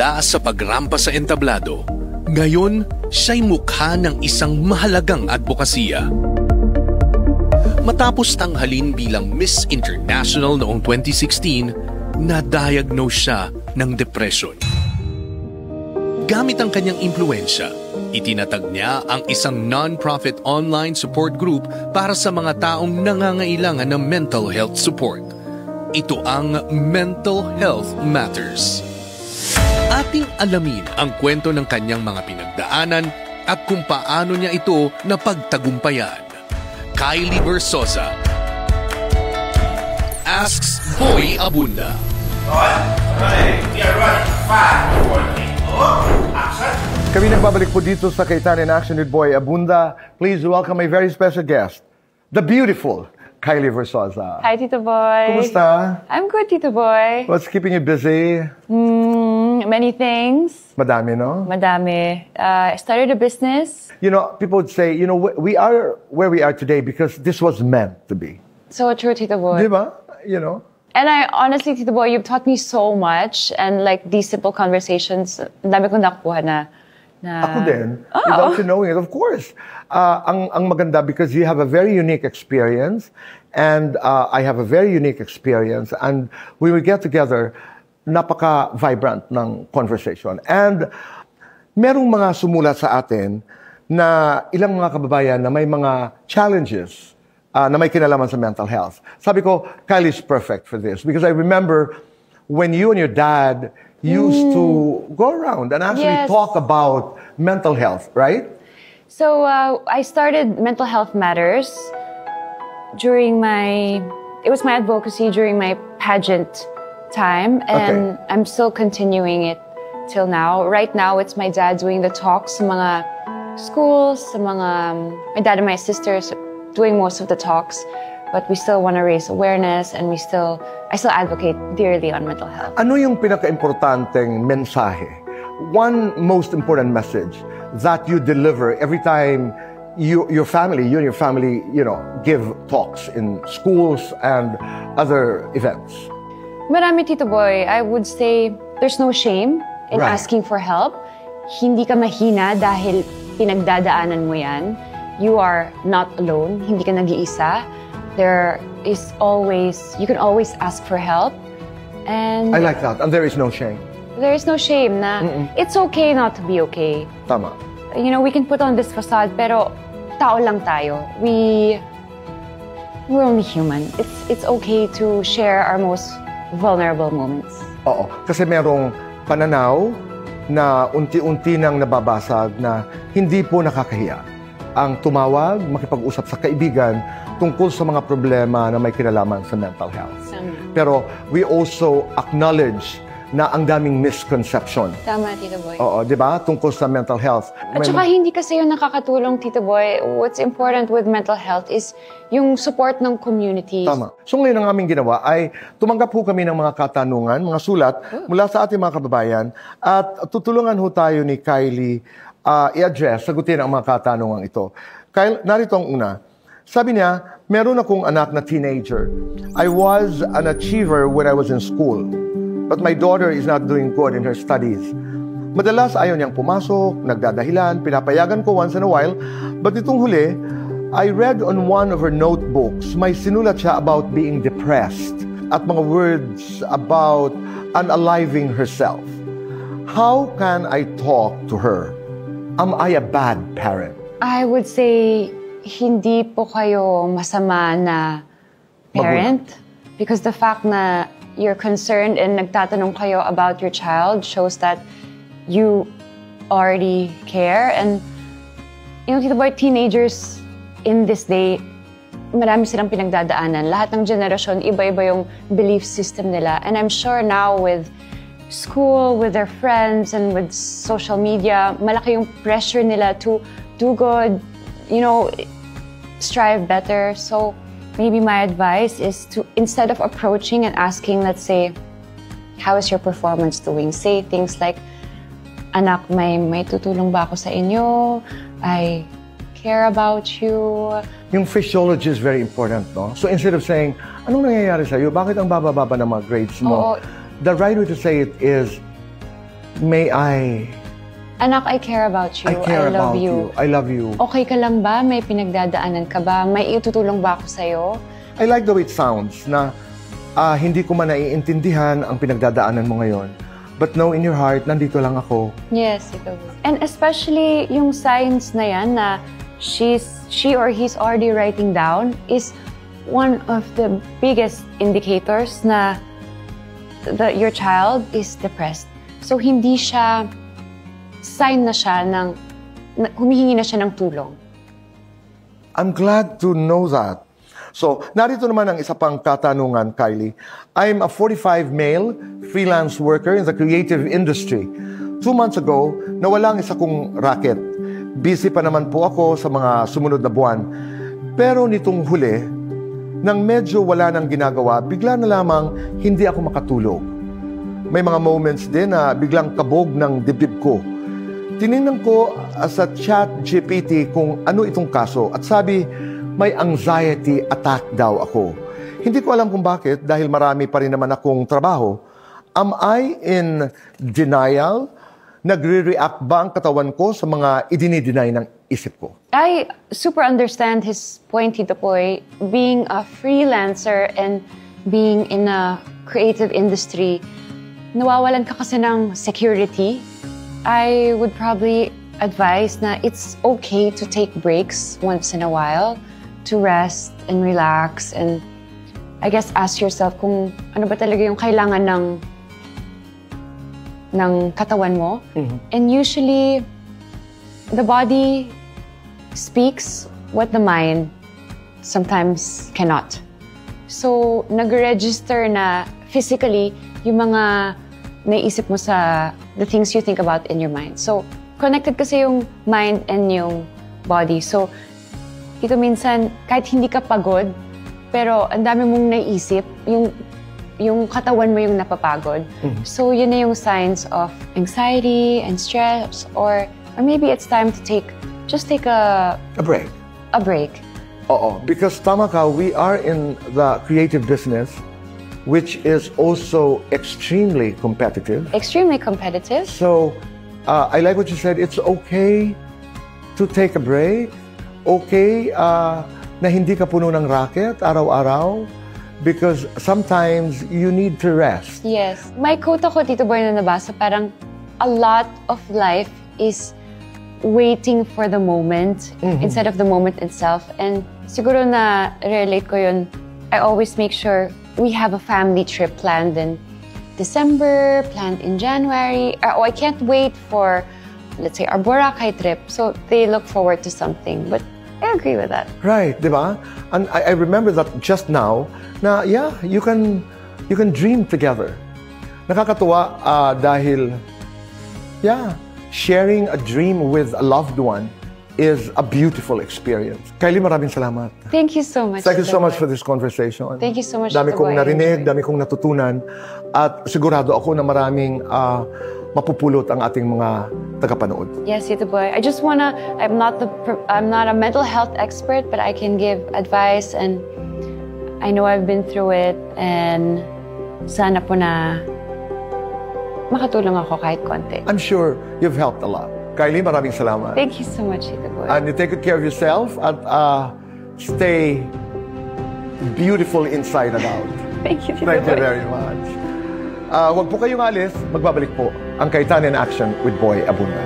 Mula sa pagrampa sa entablado, ngayon siya'y mukha ng isang mahalagang advokasya. Matapos tanghalin bilang Miss International noong 2016, na-diagnose siya ng depression. Gamit ang kanyang impluensya, itinatag niya ang isang non-profit online support group para sa mga taong nangangailangan ng mental health support. Ito ang Mental Health Matters. Ating alamin ang kwento ng kanyang mga pinagdaanan at kung paano niya ito napagtagumpayan. Kylie Versosa asks Boy Abunda. Kami nagbabalik po dito sa Kaitan in Action with Boy Abunda. Please welcome my very special guest, the beautiful Kylie Versosa. Hi, Tito Boy. Kumusta? I'm good, Tito Boy. What's keeping you busy? Many things. Madami, no? Madami. I started a business. You know, people would say, you know, we are where we are today because this was meant to be. So true, Tito Boy. Diba? You know? And I honestly, Tito Boy, you've taught me so much. And like these simple conversations, ang dami kong nakuha na Ako din. Without you knowing it, of course. Ang maganda because you have a very unique experience and I have a very unique experience and when we get together, napaka-vibrant ng conversation. And merong mga sumulat sa atin na ilang mga kababayan na may mga challenges na may kinalaman sa mental health. Sabi ko, Kylie's perfect for this because I remember when you and your dad used to go around and actually talk about mental health, right? So I started Mental Health Matters during it was my advocacy during my pageant time, and I'm still continuing it till now. Right now, it's my dad doing the talks sa mga schools, my dad and my sisters doing most of the talks. But we still want to raise awareness and I still advocate dearly on mental health. Ano yung pinaka-importanteng mensahe? One most important message that you deliver every time you and your family, you know, give talks in schools and other events? Marami, Tito Boy. I would say there's no shame in asking for help. Hindi ka mahina dahil pinagdadaanan mo yan. You are not alone. Hindi ka nag-iisa. You can always ask for help. And I like that. And there is no shame. There is no shame na it's okay not to be okay. Tama. You know, we can put on this facade, pero tao lang tayo. We're only human. It's okay to share our most vulnerable moments. Oo. Kasi merong pananaw na unti-unti nang nababasag na hindi po nakakahiya ang tumawag, makipag-usap sa kaibigan tungkol sa mga problema na may kinalaman sa mental health. Pero we also acknowledge na ang daming misconception. Tama, Tito Boy. Oo, di ba? Tungkol sa mental health. At saka hindi kasi yun nakakatulong, Tito Boy. What's important with mental health is yung support ng community. Tama. So ngayon ang aming ginawa ay tumanggap po kami ng mga katanungan, mga sulat mula sa ating mga kababayan at tutulungan ho tayo ni Kylie i-address, sagutin ang mga katanungan ito. Kyle, narito ang una. Sabi niya, meron akong anak na teenager. I was an achiever when I was in school. But my daughter is not doing good in her studies. Madalas ayaw niyang pumasok, nagdadahilan, pinapayagan ko once in a while. But itong huli, I read on one of her notebooks, may sinulat siya about being depressed at mga words about unaliving herself. How can I talk to her? Am I a bad parent? I would say, hindi po kayo masama na parent. Because the fact na you're concerned and nagtatanong kayo about your child shows that you already care. And, you know, Tito Boy, teenagers in this day, marami silang pinagdadaanan. Lahat ng generasyon, iba-iba yung belief system nila. And I'm sure now with school, with their friends, and with social media, malaki yung pressure nila to do good, you know, strive better. So maybe my advice is to, instead of approaching and asking, let's say, how is your performance doing? Say things like, anak, may tutulong ba ako sa inyo? I care about you. Yung physiology is very important, no? So instead of saying, anong nangyayari sa'yo? Bakit ang baba-baba ng mga grades mo? Oo. The right way to say it is, may I... Anak, I care about you. I care love about you. I love you. Okay ka lang ba? May pinagdadaanan ka ba? May itutulong ba ako sa'yo? I like the way it sounds na hindi ko man naiintindihan ang pinagdadaanan mo ngayon. But know in your heart, nandito lang ako. Yes, ito. And especially yung signs na yan na she or he's already writing down is one of the biggest indicators na your child is depressed. So hindi siya sign na siya humihingi na siya ng tulong. I'm glad to know that. So, narito naman ang isa pang katanungan, Kylie. I'm a 45 male freelance worker in the creative industry. 2 months ago, nawala ang isa kong racket. Busy pa naman po ako sa mga sumunod na buwan. Pero nitong huli, nang medyo wala nang ginagawa, bigla na lamang hindi ako makatulog. May mga moments din na biglang kabog ng dibdib ko. Tinignan ko sa ChatGPT kung ano itong kaso at sabi, may anxiety attack daw ako. Hindi ko alam kung bakit dahil marami pa rin naman akong trabaho. Am I in denial? Nagre-react ba ang katawan ko sa mga idinideny ng isip ko? I super understand his point, Tito Boy. Being a freelancer and being in a creative industry, nawawalan ka kasi ng security. I would probably advise na it's okay to take breaks once in a while to rest and relax and I guess ask yourself kung ano ba talaga yung kailangan ng katawan mo. Mm-hmm. And usually, the body speaks what the mind sometimes cannot. So, nag-register na physically yung mga naisip mo sa the things you think about in your mind. So, connected kasi yung mind and yung body. So, ito minsan, kahit hindi ka pagod, pero ang dami mong naisip, yung katawan mo yung napapagod. Mm-hmm. So, yun na yung signs of anxiety and stress or maybe it's time to just take a break. A break. Oo, because tama ka, we are in the creative business which is also extremely competitive. Extremely competitive. So, I like what you said. It's okay to take a break. Okay na hindi ka puno ng racket araw-araw because sometimes you need to rest. Yes. May quote ako, Tito Boy, na nabasa. Parang a lot of life is waiting for the moment instead of the moment itself. And siguro na relate ko yun. I always make sure we have a family trip planned in December, planned in January. I can't wait for, let's say, our Boracay trip. So they look forward to something. But I agree with that. Right, di ba? And I remember that just now, na yeah, you can dream together. Nakakatuwa dahil, yeah, sharing a dream with a loved one is a beautiful experience. Kylie, maraming salamat. Thank you so much. Thank you so much for this conversation. Thank you so much. Dami kong narinig, dami kong natutunan, at sigurado ako na maraming mapupulot ang ating mga tagapanood. Yes, Tito Boy. I just wanna, I'm not a mental health expert, but I can give advice and I know I've been through it and sana po na makatulong ako kahit konti. I'm sure you've helped a lot. Kylie, maraming salamat. Thank you so much, Tito Boy. And you take good care of yourself and stay beautiful inside and out. Thank you, Tito Boy. Thank you very much. Huwag po kayong alis, magbabalik po ang Kaitan in Action with Boy Abunda.